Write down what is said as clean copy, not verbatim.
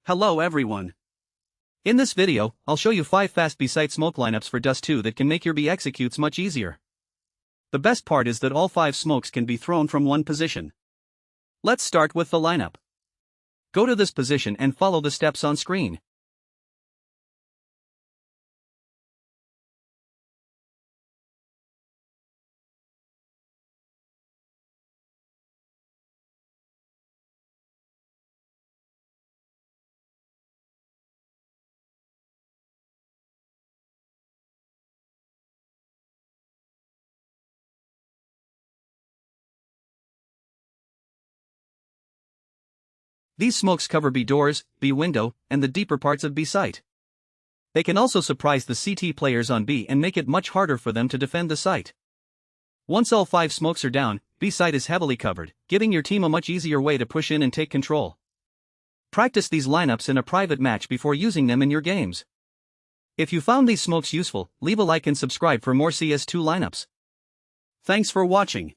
Hello everyone. In this video, I'll show you 5 fast B-site smoke lineups for Dust 2 that can make your B executes much easier. The best part is that all 5 smokes can be thrown from one position. Let's start with the lineup. Go to this position and follow the steps on screen. These smokes cover B doors, B window, and the deeper parts of B site. They can also surprise the CT players on B and make it much harder for them to defend the site. Once all 5 smokes are down, B site is heavily covered, giving your team a much easier way to push in and take control. Practice these lineups in a private match before using them in your games. If you found these smokes useful, leave a like and subscribe for more CS2 lineups. Thanks for watching.